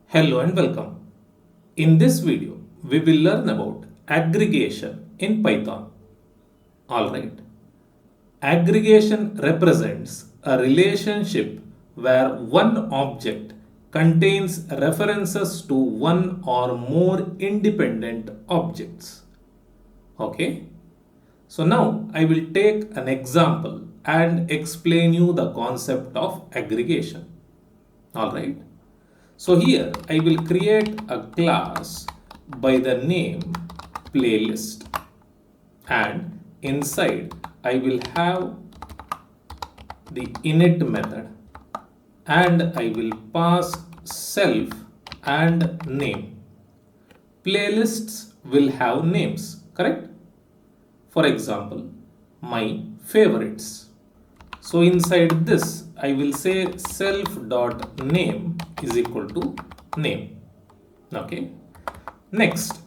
Hello and welcome. In this video, we will learn about aggregation in Python. Alright. Aggregation represents a relationship where one object contains references to one or more independent objects. Okay. So now I will take an example and explain you the concept of aggregation. Alright. So here I will create a class by the name playlist, and inside I will have the init method and I will pass self and name. Playlists will have names, correct? For example, my favorites. So inside this I will say self.name is equal to name. Okay. Next,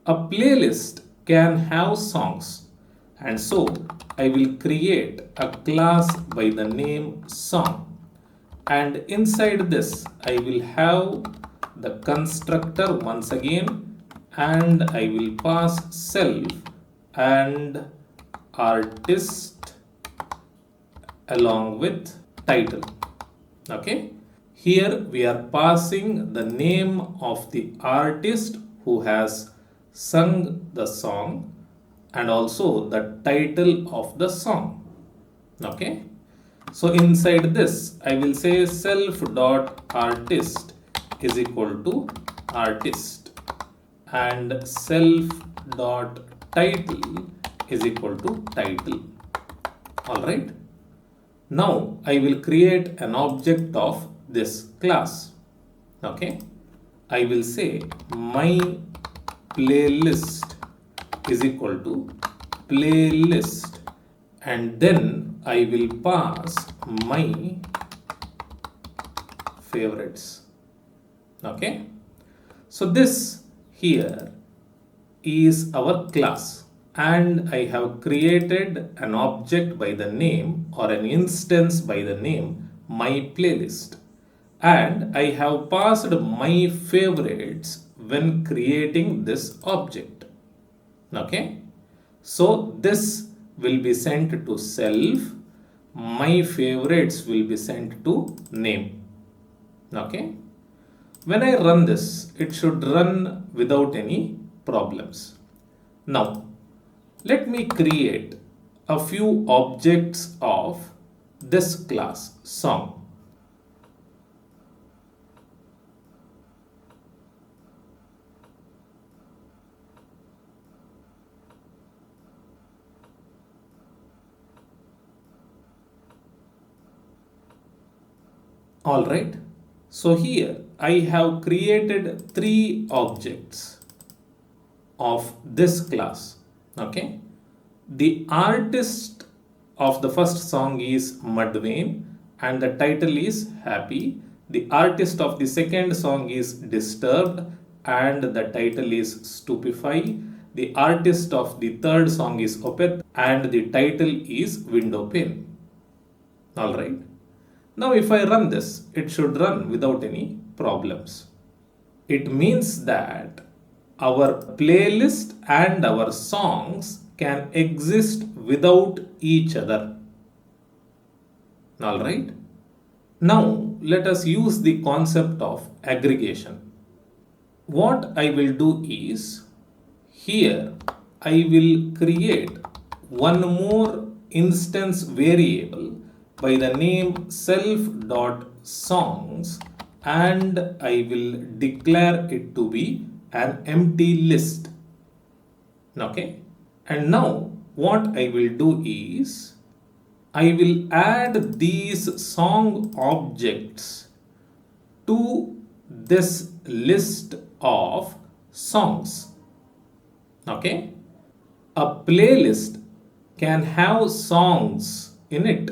a playlist can have songs, and so I will create a class by the name song, and inside this I will have the constructor once again, and I will pass self and artist along with title. Okay. Here we are passing the name of the artist who has sung the song and also the title of the song. Okay. So inside this I will say self.artist is equal to artist and self.title is equal to title. Alright. Now I will create an object of this class. Okay. I will say my playlist is equal to playlist, and then I will pass my favorites. Okay. So this here is our class, and I have created an object by the name or an instance by the name my playlist, and I have passed my favorites when creating this object. Okay. So this will be sent to self, my favorites will be sent to name. Okay. When I run this, it should run without any problems. Now let me create a few objects of this class song. Alright. So here I have created three objects of this class. Okay. The artist of the first song is Mudvayne and the title is Happy. The artist of the second song is Disturbed and the title is Stupefy. The artist of the third song is Opeth and the title is Windowpane. Alright. Now if I run this, it should run without any problems. It means that our playlist and our songs can exist without each other. Alright. Now let us use the concept of aggregation. What I will do is, here I will create one more instance variable by the name self.songs, and I will declare it to be an empty list. Okay. And now what I will do is, I will add these song objects to this list of songs. Okay. A playlist can have songs in it,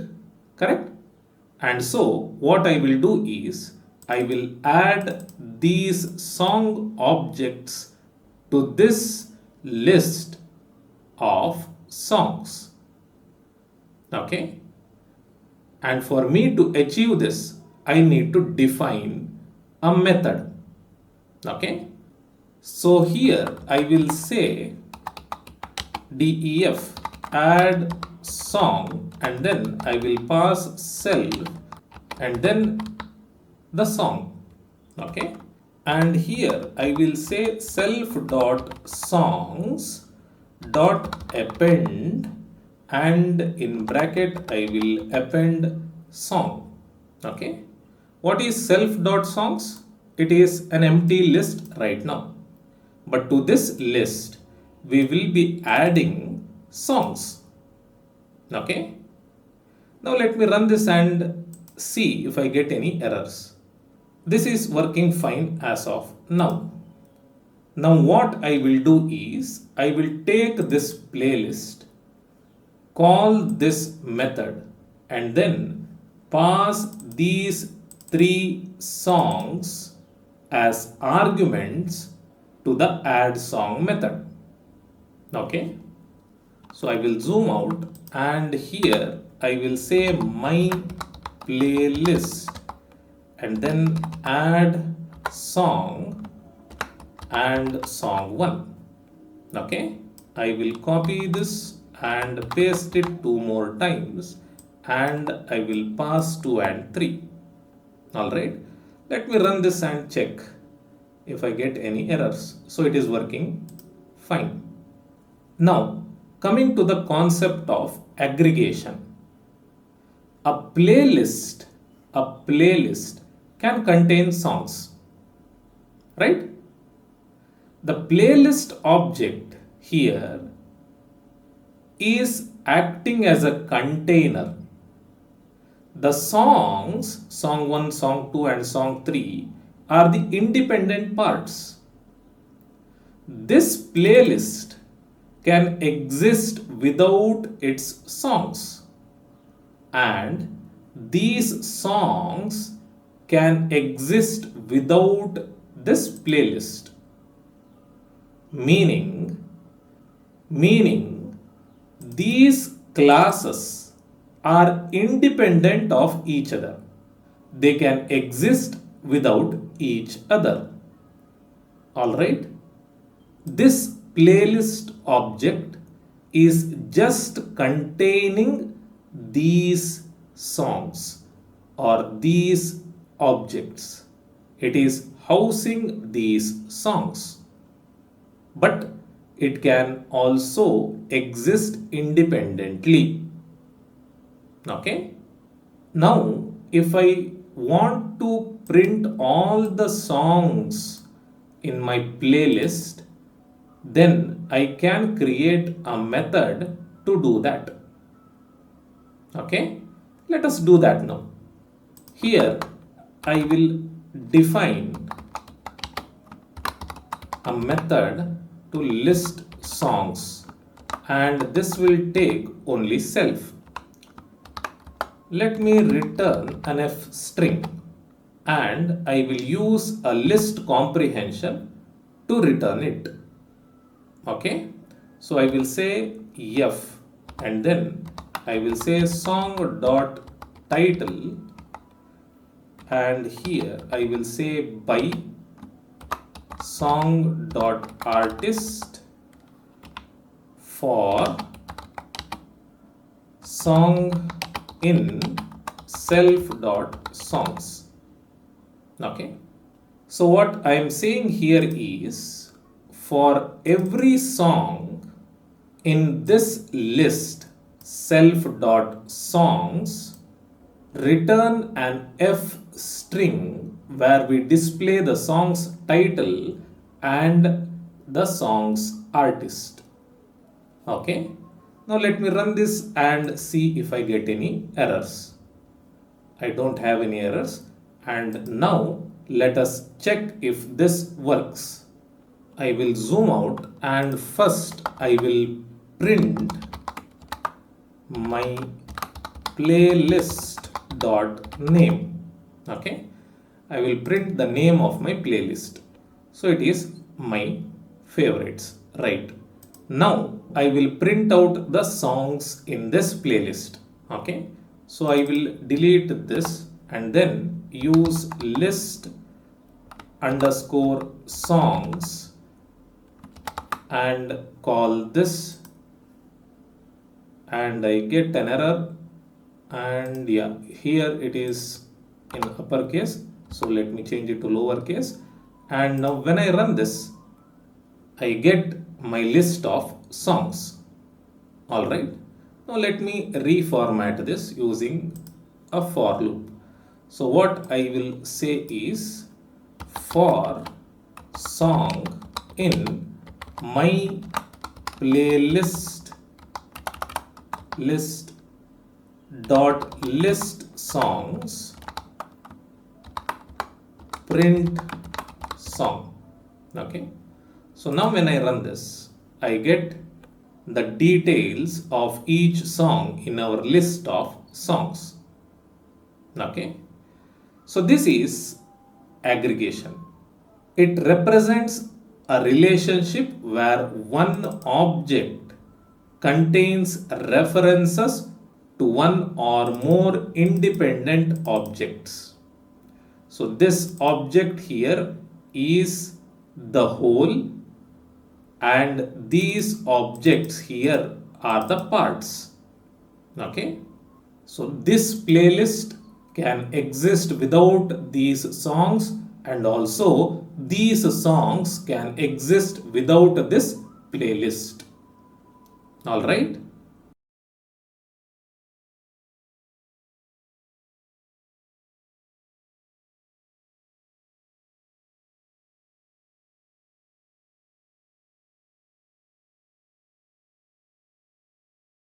correct? And so what I will do is, I will add these song objects to this list of songs. Okay. And for me to achieve this, I need to define a method. Okay. So here I will say def add song, and then I will pass self and then the song. Okay. And here I will say self dot songs dot append, and in bracket I will append song. Okay. What is self dot songs? It is an empty list right now. But to this list, we will be adding songs. Okay. Now let me run this and see if I get any errors. This is working fine as of now. Now what I will do is, I will take this playlist, call this method, and then pass these three songs as arguments to the add song method. Okay. So I will zoom out, and here I will say my playlist and then add song and song 1. Okay. I will copy this and paste it 2 more times, and I will pass 2 and 3. Alright. Let me run this and check if I get any errors. So it is working fine. Now, coming to the concept of aggregation. A playlist can contain songs, right? The playlist object here is acting as a container. The songs, song 1, song 2 and song 3 are the independent parts. This playlist can exist without its songs, and these songs can exist without this playlist. Meaning these classes are independent of each other. They can exist without each other. Alright. This playlist object is just containing these songs or these objects. It is housing these songs. But it can also exist independently. Okay. Now, if I want to print all the songs in my playlist, then I can create a method to do that. Okay. Let us do that now. Here I will define a method to list songs, and this will take only self. Let me return an f string, and I will use a list comprehension to return it. Okay. So I will say f, and then I will say song dot title, and here I will say by song dot artist for song in self dot songs. Okay. So what I am saying here is, for every song in this list self dot songs, return an f string where we display the song's title and the song's artist. Okay. Now let me run this and see if I get any errors. I don't have any errors. And now let us check if this works. I will zoom out, and first I will print my playlist dot name. Okay. I will print the name of my playlist. So it is my favorites, right? Now I will print out the songs in this playlist. Okay. So I will delete this and then use list underscore songs and call this, and I get an error, and yeah, here it is in uppercase, so let me change it to lowercase, and now when I run this I get my list of songs. Alright, now let me reformat this using a for loop. So what I will say is for song in my playlist list dot list songs print song. Okay, so now when I run this I get the details of each song in our list of songs. Okay, so this is aggregation. It represents a relationship where one object contains references to one or more independent objects. So this object here is the whole, and these objects here are the parts. Okay, so this playlist can exist without these songs, and also these songs can exist without this playlist. All right,